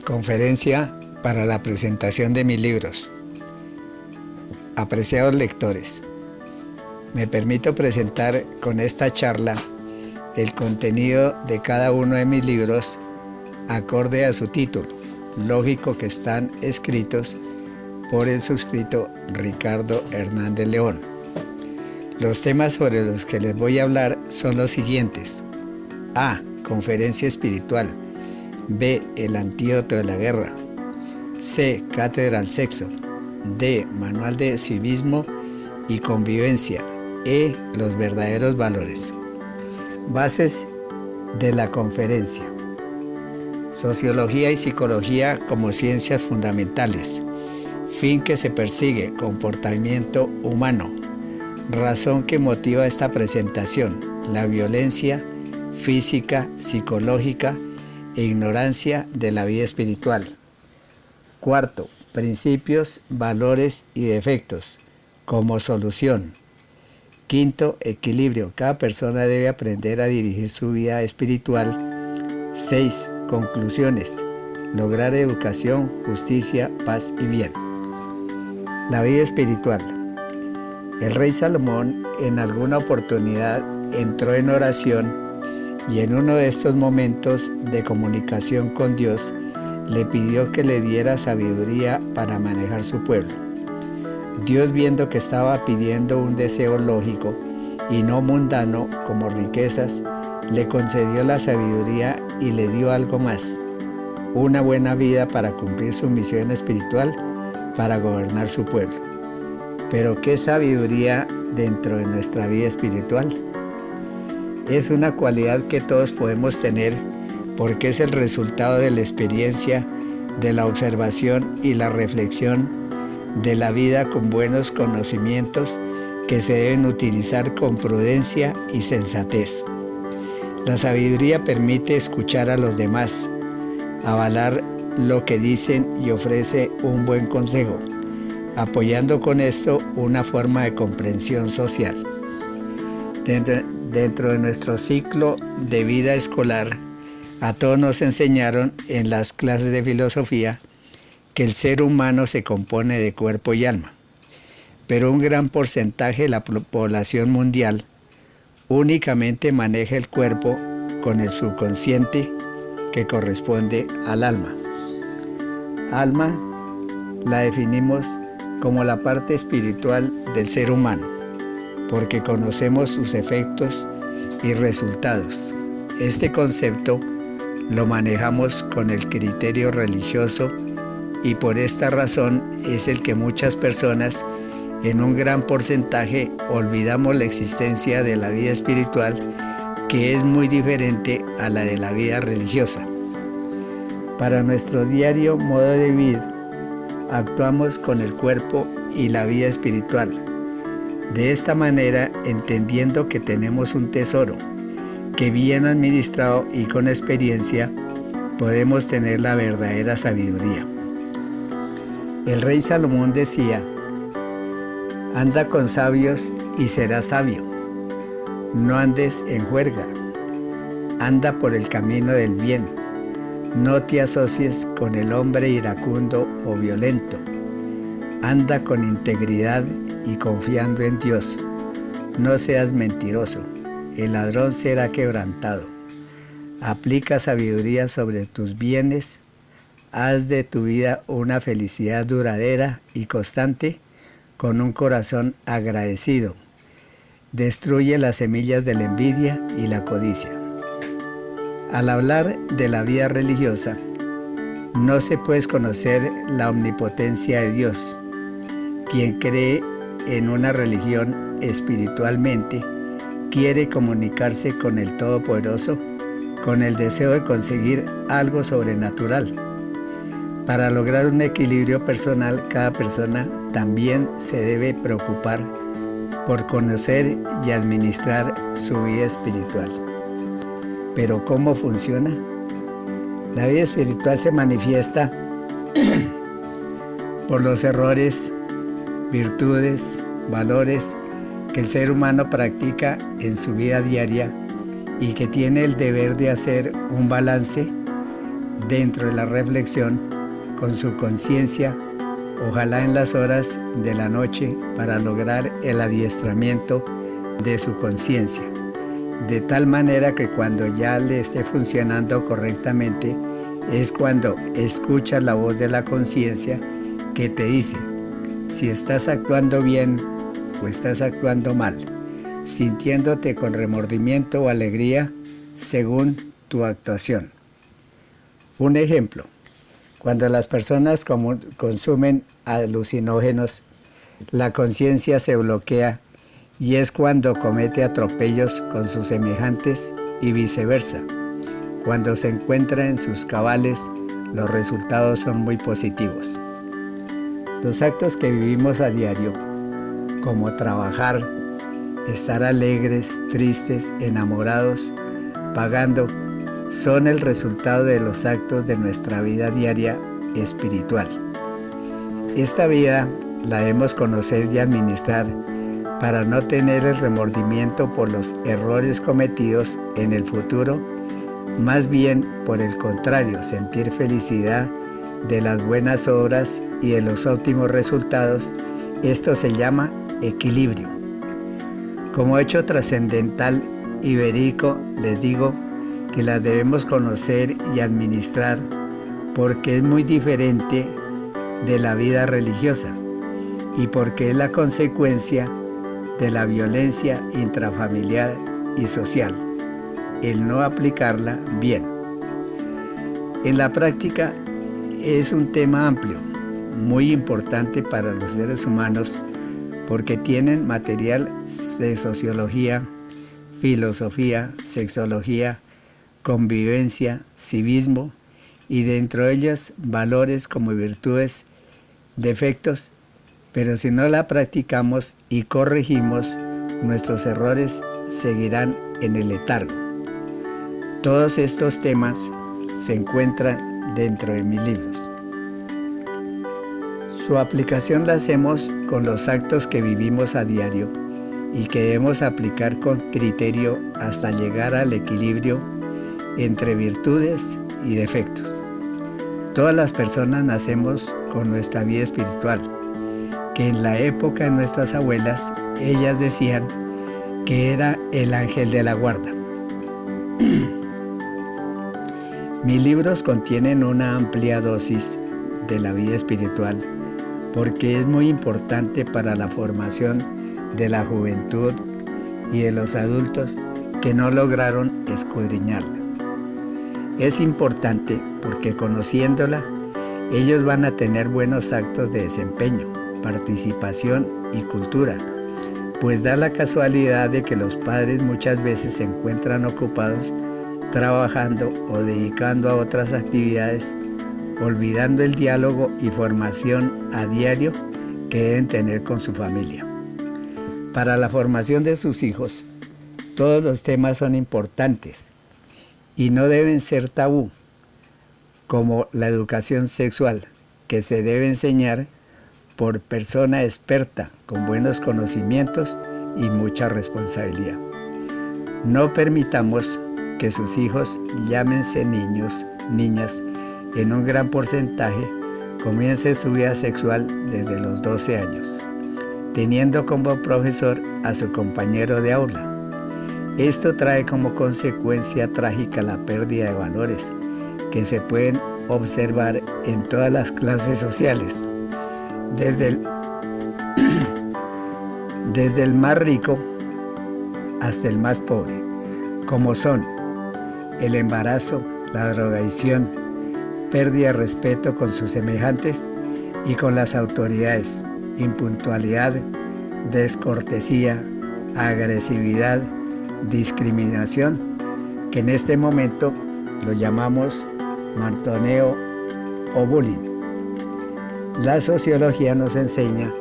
Conferencia para la presentación de mis libros. Apreciados lectores, me permito presentar con esta charla el contenido de cada uno de mis libros acorde a su título, lógico que están escritos por el suscrito Ricardo Hernández León. Los temas sobre los que les voy a hablar son los siguientes: A. Conferencia espiritual. B. El antídoto de la guerra. C. Cátedra al sexo. D. Manual de civismo y convivencia. E. Los verdaderos valores. Bases de la conferencia. Sociología y psicología como ciencias fundamentales. Fin que se persigue: comportamiento humano. Razón que motiva esta presentación: la violencia física, psicológica e ignorancia de la vida espiritual. Cuarto, principios, valores y defectos como solución. Quinto, equilibrio. Cada persona debe aprender a dirigir su vida espiritual. 6. Conclusiones. Lograr educación, justicia, paz y bien. La vida espiritual. El rey Salomón en alguna oportunidad entró en oración y en uno de estos momentos de comunicación con Dios le pidió que le diera sabiduría para manejar su pueblo. Dios, viendo que estaba pidiendo un deseo lógico y no mundano como riquezas, le concedió la sabiduría y le dio algo más: una buena vida para cumplir su misión espiritual, para gobernar su pueblo. Pero ¿qué sabiduría dentro de nuestra vida espiritual? Es una cualidad que todos podemos tener porque es el resultado de la experiencia, de la observación y la reflexión de la vida con buenos conocimientos que se deben utilizar con prudencia y sensatez. La sabiduría permite escuchar a los demás, avalar lo que dicen y ofrece un buen consejo, apoyando con esto una forma de comprensión social. Dentro de nuestro ciclo de vida escolar, a todos nos enseñaron en las clases de filosofía que el ser humano se compone de cuerpo y alma, pero un gran porcentaje de la población mundial únicamente maneja el cuerpo con el subconsciente que corresponde al alma. Alma la definimos como la parte espiritual del ser humano, porque conocemos sus efectos y resultados. Este concepto lo manejamos con el criterio religioso y por esta razón es el que muchas personas, en un gran porcentaje, olvidamos la existencia de la vida espiritual, que es muy diferente a la de la vida religiosa. Para nuestro diario modo de vivir, actuamos con el cuerpo y la vida espiritual. De esta manera, entendiendo que tenemos un tesoro, que bien administrado y con experiencia, podemos tener la verdadera sabiduría. El rey Salomón decía: anda con sabios y serás sabio. No andes en juerga. Anda por el camino del bien. No te asocies con el hombre iracundo o violento. Anda con integridad y confiando en Dios. No seas mentiroso. El ladrón será quebrantado. Aplica sabiduría sobre tus bienes. Haz de tu vida una felicidad duradera y constante, con un corazón agradecido. Destruye las semillas de la envidia y la codicia. Al hablar de la vida religiosa, no se puede conocer la omnipotencia de Dios. Quien cree en una religión espiritualmente quiere comunicarse con el Todopoderoso con el deseo de conseguir algo sobrenatural. Para lograr un equilibrio personal, cada persona también se debe preocupar por conocer y administrar su vida espiritual. ¿Pero cómo funciona? La vida espiritual se manifiesta por los errores, virtudes, valores que el ser humano practica en su vida diaria y que tiene el deber de hacer un balance dentro de la reflexión con su conciencia, ojalá en las horas de la noche, para lograr el adiestramiento de su conciencia, de tal manera que cuando ya le esté funcionando correctamente, es cuando escuchas la voz de la conciencia que te dice si estás actuando bien o estás actuando mal, sintiéndote con remordimiento o alegría según tu actuación. Un ejemplo, cuando las personas consumen alucinógenos, la conciencia se bloquea y es cuando comete atropellos con sus semejantes y viceversa. Cuando se encuentra en sus cabales, los resultados son muy positivos. Los actos que vivimos a diario, como trabajar, estar alegres, tristes, enamorados, pagando, son el resultado de los actos de nuestra vida diaria espiritual. Esta vida la debemos conocer y administrar para no tener el remordimiento por los errores cometidos en el futuro, más bien por el contrario, sentir felicidad de las buenas obras y de los óptimos resultados. Esto se llama equilibrio. Como hecho trascendental y verídico, les digo que las debemos conocer y administrar porque es muy diferente de la vida religiosa y porque es la consecuencia de la violencia intrafamiliar y social, el no aplicarla bien. En la práctica es un tema amplio, muy importante para los seres humanos porque tienen material de sociología, filosofía, sexología, convivencia, civismo y dentro de ellas valores como virtudes, defectos, pero si no la practicamos y corregimos, nuestros errores seguirán en el letargo. Todos estos temas se encuentran dentro de mis libros. Su aplicación la hacemos con los actos que vivimos a diario y que debemos aplicar con criterio hasta llegar al equilibrio entre virtudes y defectos. Todas las personas nacemos con nuestra vida espiritual, que en la época de nuestras abuelas, ellas decían que era el ángel de la guarda. Mis libros contienen una amplia dosis de la vida espiritual, porque es muy importante para la formación de la juventud y de los adultos que no lograron escudriñarla. Es importante porque conociéndola, ellos van a tener buenos actos de desempeño, participación y cultura, pues da la casualidad de que los padres muchas veces se encuentran ocupados trabajando o dedicando a otras actividades, olvidando el diálogo y formación a diario que deben tener con su familia. Para la formación de sus hijos, todos los temas son importantes y no deben ser tabú, como la educación sexual, que se debe enseñar por persona experta, con buenos conocimientos y mucha responsabilidad. No permitamos que sus hijos, llámense niños, niñas, en un gran porcentaje, comiencen su vida sexual desde los 12 años, teniendo como profesor a su compañero de aula. Esto trae como consecuencia trágica la pérdida de valores que se pueden observar en todas las clases sociales, desde el más rico hasta el más pobre, como son el embarazo, la drogadicción, pérdida de respeto con sus semejantes y con las autoridades, impuntualidad, descortesía, agresividad, discriminación, que en este momento lo llamamos mantoneo o bullying. La sociología nos enseña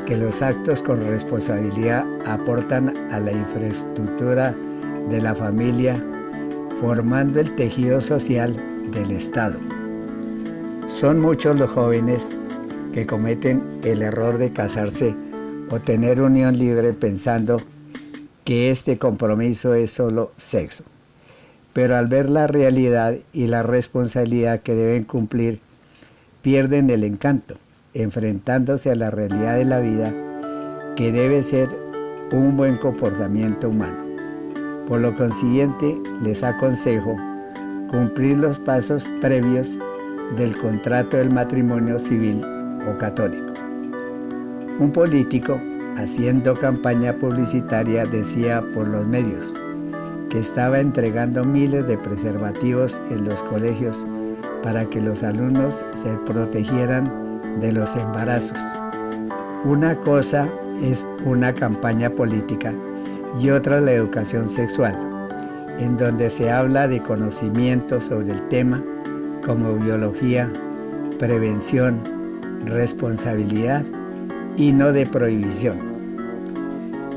que los actos con responsabilidad aportan a la infraestructura de la familia, formando el tejido social del Estado. Son muchos los jóvenes que cometen el error de casarse o tener unión libre pensando que este compromiso es solo sexo. pero al ver la realidad y la responsabilidad que deben cumplir, pierden el encanto, enfrentándose a la realidad de la vida, que debe ser un buen comportamiento humano. Por lo consiguiente, les aconsejo cumplir los pasos previos del contrato del matrimonio civil o católico. Un político, haciendo campaña publicitaria, decía por los medios que estaba entregando miles de preservativos en los colegios para que los alumnos se protegieran de los embarazos. Una cosa es una campaña política y otra la educación sexual, en donde se habla de conocimiento sobre el tema como biología, prevención, responsabilidad y no de prohibición.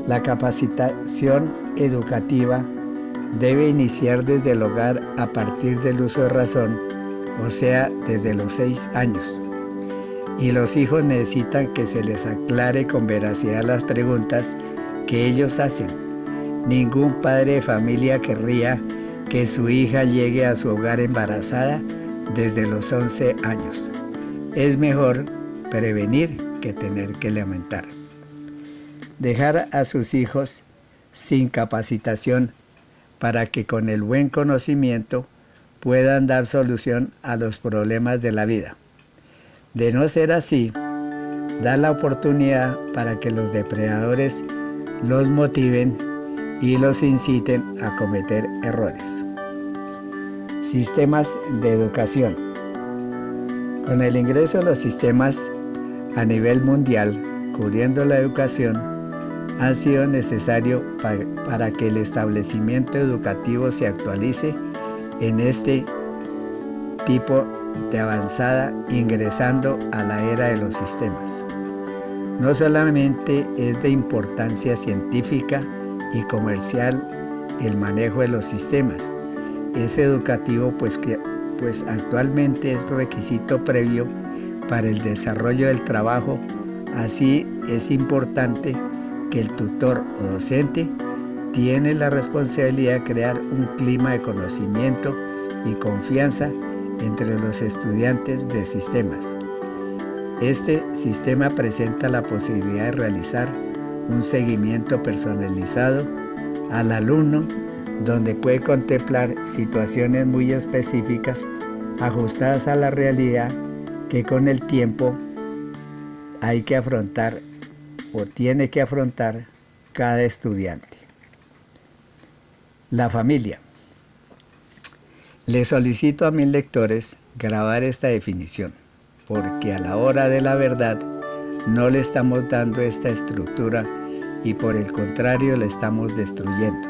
La capacitación educativa debe iniciar desde el hogar a partir del uso de razón, o sea, desde los 6 años. Y los hijos necesitan que se les aclare con veracidad las preguntas que ellos hacen. Ningún padre de familia querría que su hija llegue a su hogar embarazada desde los 11 años. Es mejor prevenir que tener que lamentar. Dejar a sus hijos sin capacitación para que con el buen conocimiento puedan dar solución a los problemas de la vida. De no ser así, da la oportunidad para que los depredadores los motiven y los inciten a cometer errores. Sistemas de educación. Con el ingreso de los sistemas a nivel mundial, cubriendo la educación, ha sido necesario para que el establecimiento educativo se actualice en este tipo de avanzada, ingresando a la era de los sistemas. No solamente es de importancia científica y comercial el manejo de los sistemas, es educativo pues actualmente es requisito previo para el desarrollo del trabajo. Así es importante que el tutor o docente tiene la responsabilidad de crear un clima de conocimiento y confianza entre los estudiantes de sistemas. Este sistema presenta la posibilidad de realizar un seguimiento personalizado al alumno, donde puede contemplar situaciones muy específicas ajustadas a la realidad que con el tiempo hay que afrontar o tiene que afrontar cada estudiante. La familia. Les solicito a mis lectores grabar esta definición, porque a la hora de la verdad no le estamos dando esta estructura y por el contrario la estamos destruyendo.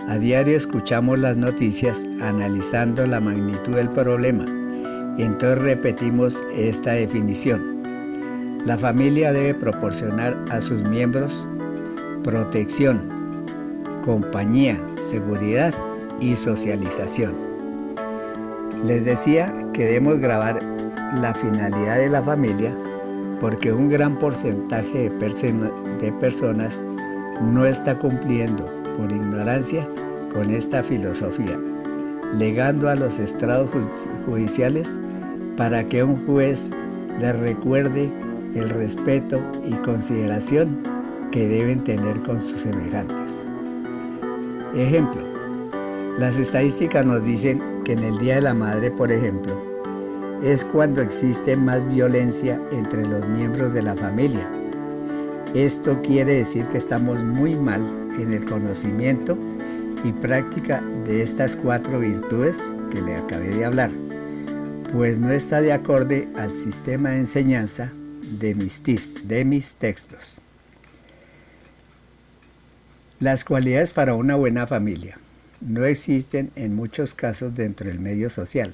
A diario escuchamos las noticias analizando la magnitud del problema, y entonces repetimos esta definición. La familia debe proporcionar a sus miembros protección, compañía, seguridad y socialización. Les decía que debemos grabar la finalidad de la familia porque un gran porcentaje de personas no está cumpliendo por ignorancia con esta filosofía, legando a los estrados judiciales para que un juez les recuerde el respeto y consideración que deben tener con sus semejantes. Ejemplo, las estadísticas nos dicen que en el Día de la Madre, por ejemplo, es cuando existe más violencia entre los miembros de la familia. Esto quiere decir que estamos muy mal en el conocimiento y práctica de estas 4 virtudes que le acabé de hablar, pues no está de acorde al sistema de enseñanza de mis textos. Las cualidades para una buena familia no existen en muchos casos dentro del medio social.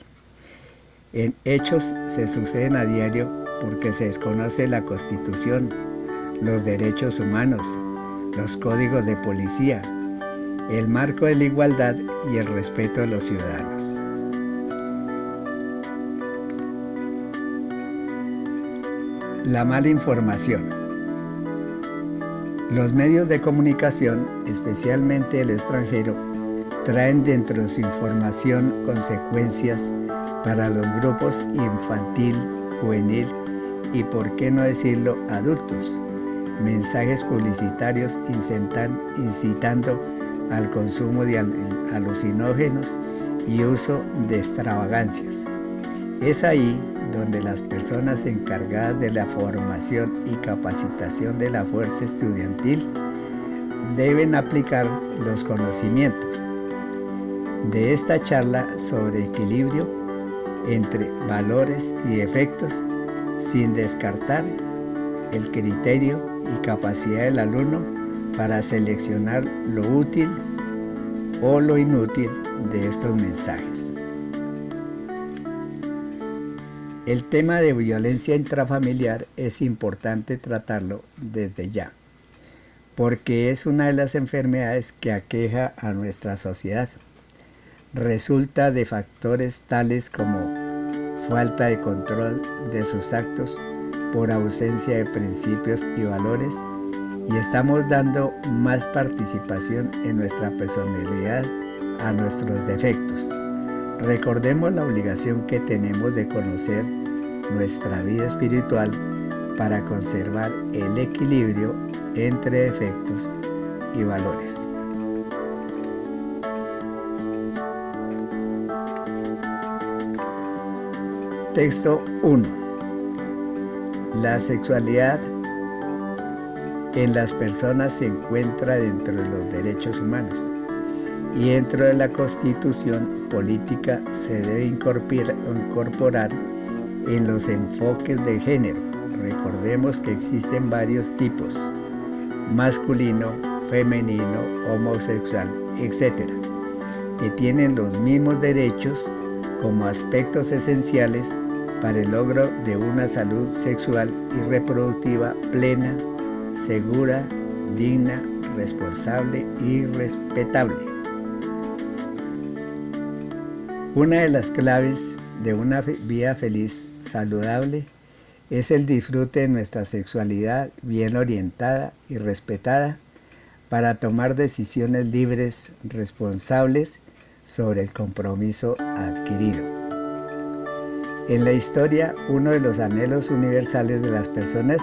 En hechos se suceden a diario porque se desconoce la Constitución, los derechos humanos, los códigos de policía, el marco de la igualdad y el respeto de los ciudadanos. La mala información. Los medios de comunicación, especialmente el extranjero, traen dentro de su información consecuencias para los grupos infantil, juvenil y, por qué no decirlo, adultos. Mensajes publicitarios incitando al consumo de alucinógenos y uso de extravagancias. Es ahí donde las personas encargadas de la formación y capacitación de la fuerza estudiantil deben aplicar los conocimientos de esta charla sobre equilibrio entre valores y efectos, sin descartar el criterio y capacidad del alumno para seleccionar lo útil o lo inútil de estos mensajes. El tema de violencia intrafamiliar es importante tratarlo desde ya, porque es una de las enfermedades que aqueja a nuestra sociedad. Resulta de factores tales como falta de control de sus actos por ausencia de principios y valores, y estamos dando más participación en nuestra personalidad a nuestros defectos. Recordemos la obligación que tenemos de conocer nuestra vida espiritual para conservar el equilibrio entre defectos y valores. Texto 1. La sexualidad en las personas se encuentra dentro de los derechos humanos y dentro de la Constitución política se debe incorporar en los enfoques de género. Recordemos que existen varios tipos: masculino, femenino, homosexual, etc., que tienen los mismos derechos como aspectos esenciales para el logro de una salud sexual y reproductiva plena, segura, digna, responsable y respetable. Una de las claves de una vida feliz, saludable, es el disfrute de nuestra sexualidad bien orientada y respetada para tomar decisiones libres, responsables sobre el compromiso adquirido. En la historia, uno de los anhelos universales de las personas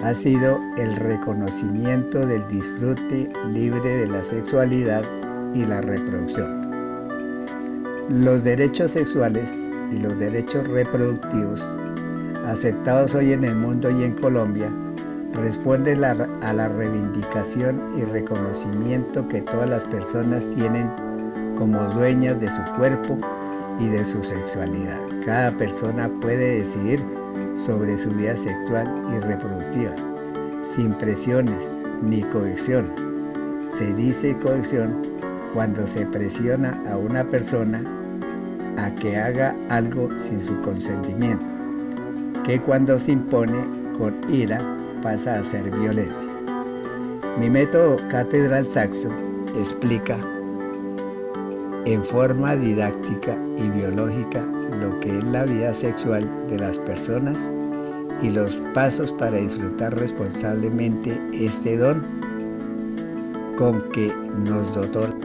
ha sido el reconocimiento del disfrute libre de la sexualidad y la reproducción. Los derechos sexuales y los derechos reproductivos, aceptados hoy en el mundo y en Colombia, responden a la reivindicación y reconocimiento que todas las personas tienen como dueñas de su cuerpo y de su sexualidad. Cada persona puede decidir sobre su vida sexual y reproductiva, sin presiones ni coacción. Se dice coacción cuando se presiona a una persona a que haga algo sin su consentimiento, que cuando se impone con ira pasa a ser violencia. Mi método Catedral Saxo explica en forma didáctica y biológica lo que es la vida sexual de las personas y los pasos para disfrutar responsablemente este don con que nos dotó.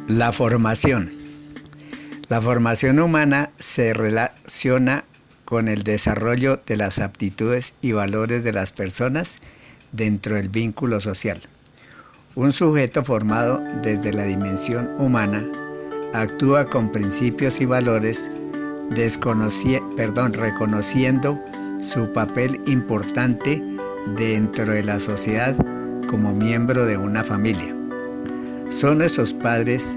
La formación. La formación humana se relaciona con el desarrollo de las aptitudes y valores de las personas dentro del vínculo social. Un sujeto formado desde la dimensión humana actúa con principios y valores reconociendo su papel importante dentro de la sociedad como miembro de una familia. Son nuestros padres,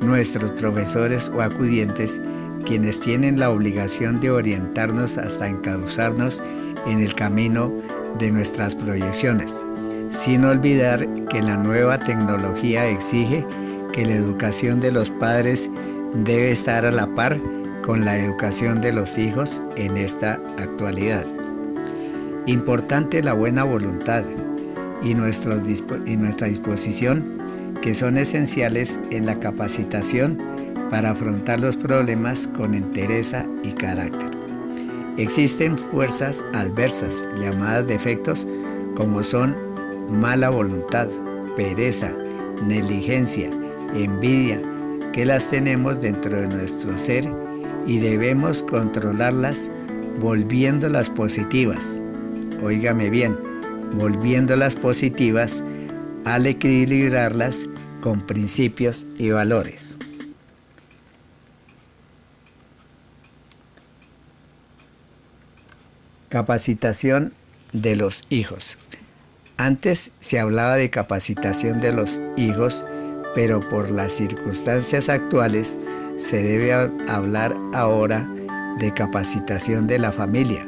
nuestros profesores o acudientes quienes tienen la obligación de orientarnos hasta encauzarnos en el camino de nuestras proyecciones, sin olvidar que la nueva tecnología exige que la educación de los padres debe estar a la par con la educación de los hijos en esta actualidad. Importante la buena voluntad y nuestra disposición, que son esenciales en la capacitación para afrontar los problemas con entereza y carácter. Existen fuerzas adversas, llamadas defectos, como son mala voluntad, pereza, negligencia, envidia, que las tenemos dentro de nuestro ser y debemos controlarlas volviéndolas positivas. Óigame bien, volviéndolas positivas al equilibrarlas con principios y valores. Capacitación de los hijos. Antes se hablaba de capacitación de los hijos, pero por las circunstancias actuales se debe hablar ahora de capacitación de la familia,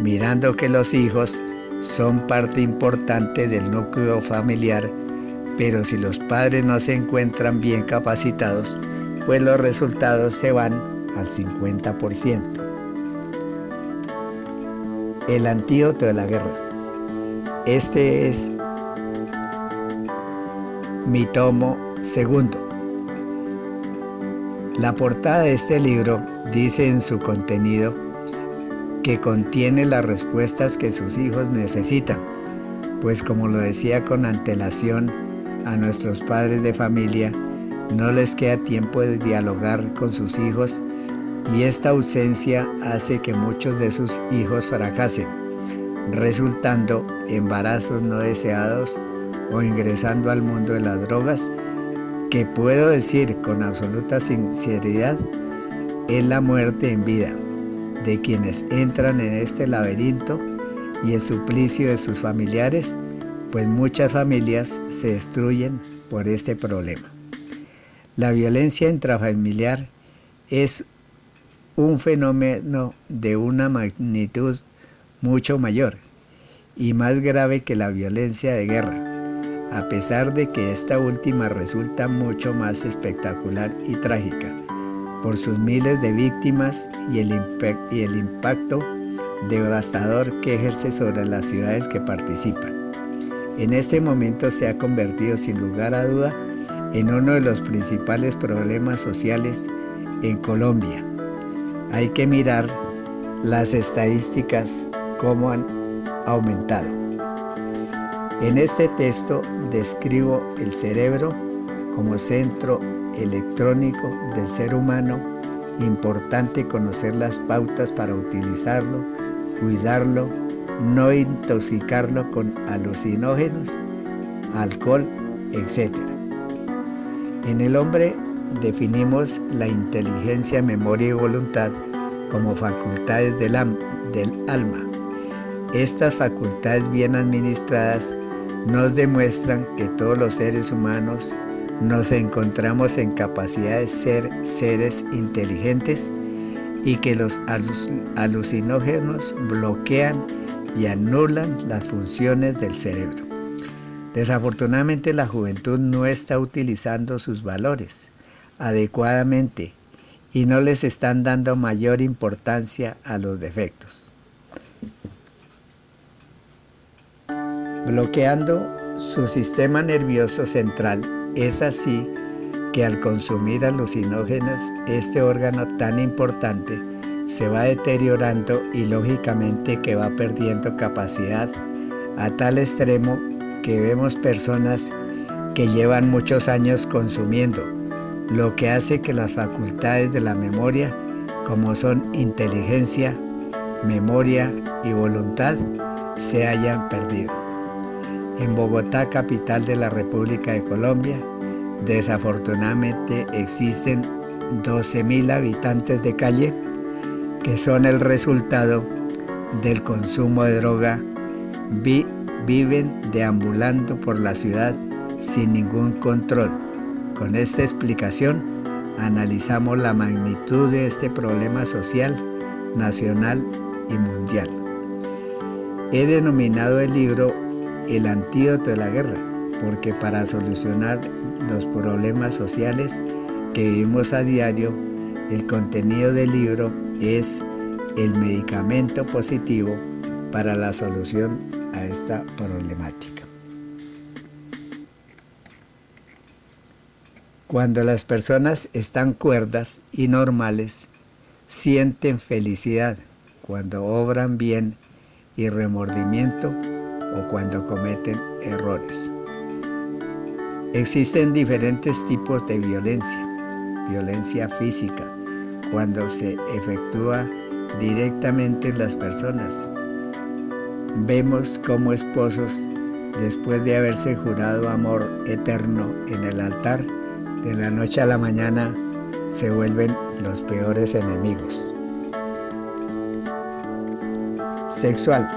mirando que los hijos son parte importante del núcleo familiar, pero si los padres no se encuentran bien capacitados, pues los resultados se van al 50%. El antídoto de la guerra. Este es mi tomo segundo. La portada de este libro dice en su contenido que contiene las respuestas que sus hijos necesitan, pues como lo decía con antelación a nuestros padres de familia, no les queda tiempo de dialogar con sus hijos y esta ausencia hace que muchos de sus hijos fracasen, resultando embarazos no deseados o ingresando al mundo de las drogas, que puedo decir con absoluta sinceridad es la muerte en vida de quienes entran en este laberinto y el suplicio de sus familiares, pues muchas familias se destruyen por este problema. La violencia intrafamiliar es un fenómeno de una magnitud mucho mayor y más grave que la violencia de guerra, a pesar de que esta última resulta mucho más espectacular y trágica por sus miles de víctimas y el impacto devastador que ejerce sobre las ciudades que participan. En este momento se ha convertido sin lugar a duda en uno de los principales problemas sociales en Colombia. Hay que mirar las estadísticas cómo han aumentado. En este texto describo el cerebro como centro electrónico del ser humano. Importante conocer las pautas para utilizarlo, cuidarlo, no intoxicarlo con alucinógenos, alcohol, etc. En el hombre definimos la inteligencia, memoria y voluntad como facultades del alma. Estas facultades bien administradas nos demuestran que todos los seres humanos nos encontramos en capacidad de ser seres inteligentes y que los alucinógenos bloquean y anulan las funciones del cerebro. Desafortunadamente, la juventud no está utilizando sus valores adecuadamente y no les están dando mayor importancia a los defectos. Bloqueando su sistema nervioso central. Es así que al consumir alucinógenos, este órgano tan importante se va deteriorando y lógicamente que va perdiendo capacidad a tal extremo que vemos personas que llevan muchos años consumiendo, lo que hace que las facultades de la memoria, como son inteligencia, memoria y voluntad, se hayan perdido. En Bogotá, capital de la República de Colombia, desafortunadamente existen 12.000 habitantes de calle que son el resultado del consumo de droga. Viven deambulando por la ciudad sin ningún control. Con esta explicación analizamos la magnitud de este problema social, nacional y mundial. He denominado el libro El antídoto de la guerra, porque para solucionar los problemas sociales que vivimos a diario, el contenido del libro es el medicamento positivo para la solución a esta problemática. Cuando las personas están cuerdas y normales, sienten felicidad cuando obran bien y remordimiento o cuando cometen errores. Existen diferentes tipos de violencia. Violencia física, cuando se efectúa directamente en las personas. Vemos cómo esposos, después de haberse jurado amor eterno en el altar, de la noche a la mañana se vuelven los peores enemigos. Sexual.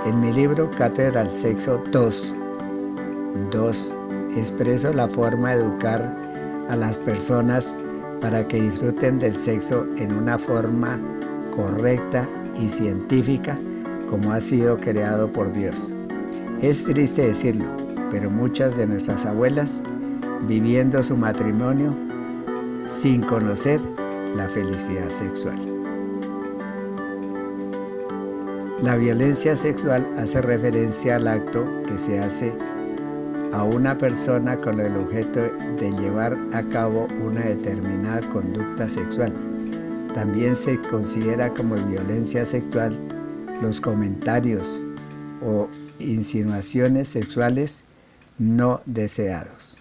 En mi libro Cátedra al Sexo 2, expreso la forma de educar a las personas para que disfruten del sexo en una forma correcta y científica como ha sido creado por Dios. Es triste decirlo, pero muchas de nuestras abuelas viviendo su matrimonio sin conocer la felicidad sexual. La violencia sexual hace referencia al acto que se hace a una persona con el objeto de llevar a cabo una determinada conducta sexual. También se considera como violencia sexual los comentarios o insinuaciones sexuales no deseados.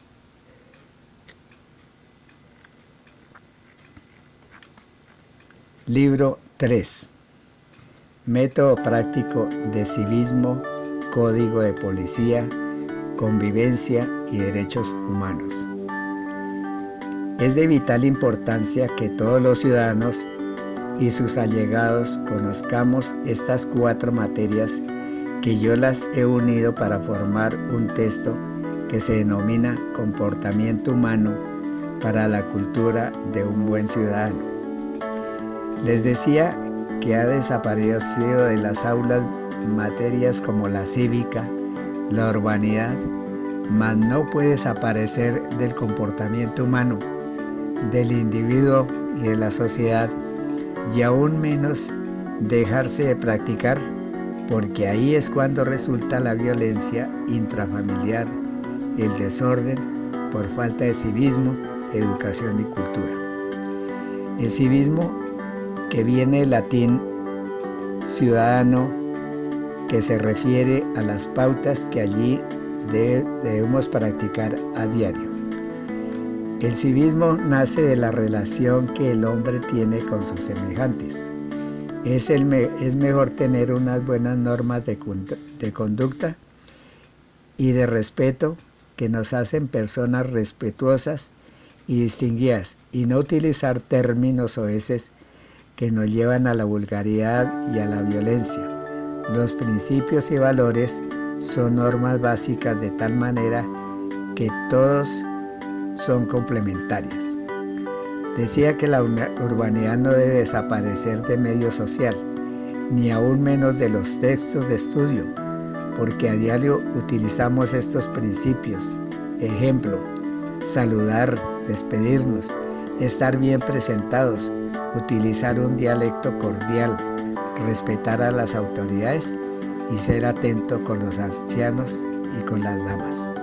Libro 3. Método práctico de civismo, código de policía, convivencia y derechos humanos. Es de vital importancia que todos los ciudadanos y sus allegados conozcamos estas 4 materias que yo las he unido para formar un texto que se denomina Comportamiento Humano para la Cultura de un Buen Ciudadano. Les decía que ha desaparecido de las aulas materias como la cívica, la urbanidad, mas no puede desaparecer del comportamiento humano, del individuo y de la sociedad, y aún menos dejarse de practicar, porque ahí es cuando resulta la violencia intrafamiliar, el desorden por falta de civismo, educación y cultura. El civismo, que viene del latín ciudadano, que se refiere a las pautas que allí debemos practicar a diario. El civismo nace de la relación que el hombre tiene con sus semejantes. Es mejor tener unas buenas normas de conducta y de respeto que nos hacen personas respetuosas y distinguidas, y no utilizar términos soeces que nos llevan a la vulgaridad y a la violencia. Los principios y valores son normas básicas de tal manera que todos son complementarias. Decía que la urbanidad no debe desaparecer de medio social, ni aún menos de los textos de estudio, porque a diario utilizamos estos principios. Ejemplo, saludar, despedirnos, estar bien presentados, utilizar un dialecto cordial, respetar a las autoridades y ser atento con los ancianos y con las damas.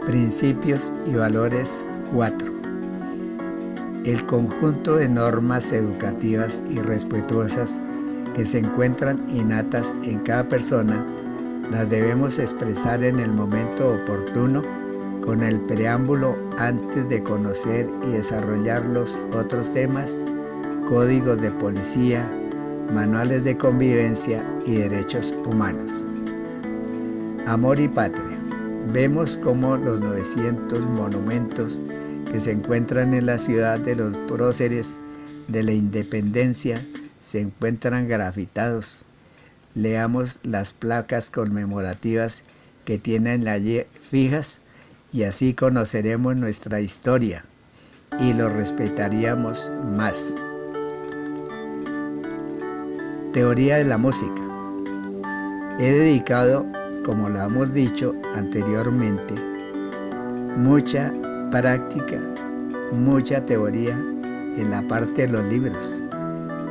Principios y valores 4. El conjunto de normas educativas y respetuosas que se encuentran innatas en cada persona las debemos expresar en el momento oportuno con el preámbulo antes de conocer y desarrollar los otros temas, códigos de policía, manuales de convivencia y derechos humanos. Amor y patria. Vemos cómo los 900 monumentos que se encuentran en la ciudad de los próceres de la independencia se encuentran grafitados. Leamos las placas conmemorativas que tienen allí fijas y así conoceremos nuestra historia y lo respetaríamos más. Teoría de la música. He dedicado, como lo hemos dicho anteriormente, mucha práctica, mucha teoría en la parte de los libros,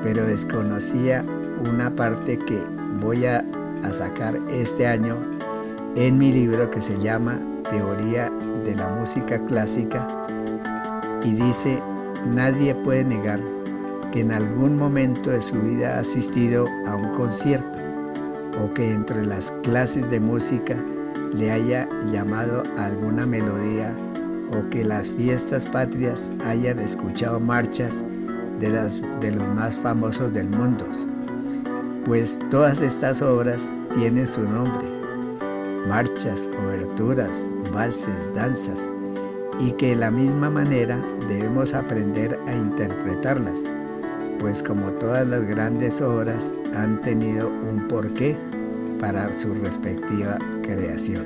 pero desconocía una parte que voy a sacar este año en mi libro que se llama Teoría de la Música Clásica, y dice: nadie puede negar que en algún momento de su vida ha asistido a un concierto, o que entre las clases de música le haya llamado a alguna melodía, o que las fiestas patrias hayan escuchado marchas de los más famosos del mundo, pues todas estas obras tienen su nombre: marchas, oberturas, valses, danzas, y que de la misma manera debemos aprender a interpretarlas, pues como todas las grandes obras han tenido un porqué para su respectiva creación.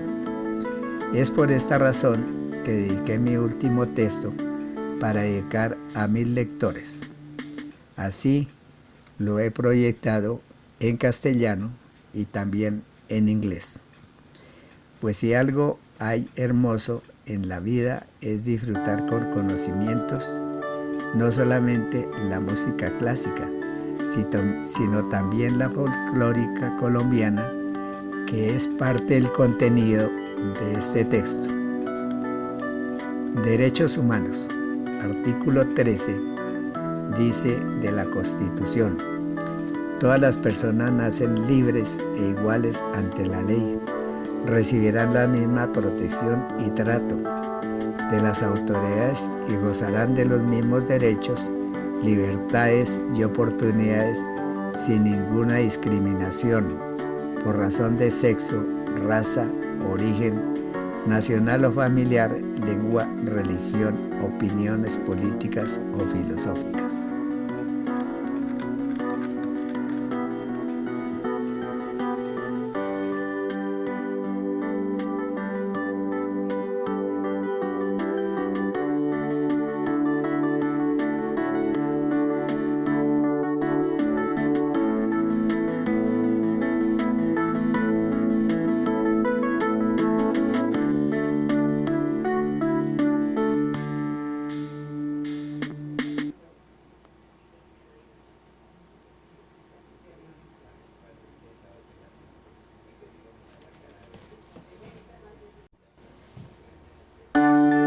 Es por esta razón que dediqué mi último texto para dedicar a mis lectores. Así lo he proyectado en castellano y también en inglés. Pues si algo hay hermoso en la vida es disfrutar con conocimientos, no solamente la música clásica, sino también la folclórica colombiana, que es parte del contenido de este texto. Derechos humanos. Artículo 13 dice de la Constitución: todas las personas nacen libres e iguales ante la ley. Recibirán la misma protección y trato de las autoridades y gozarán de los mismos derechos, libertades y oportunidades sin ninguna discriminación por razón de sexo, raza, origen nacional o familiar, lengua, religión, opiniones políticas o filosóficas.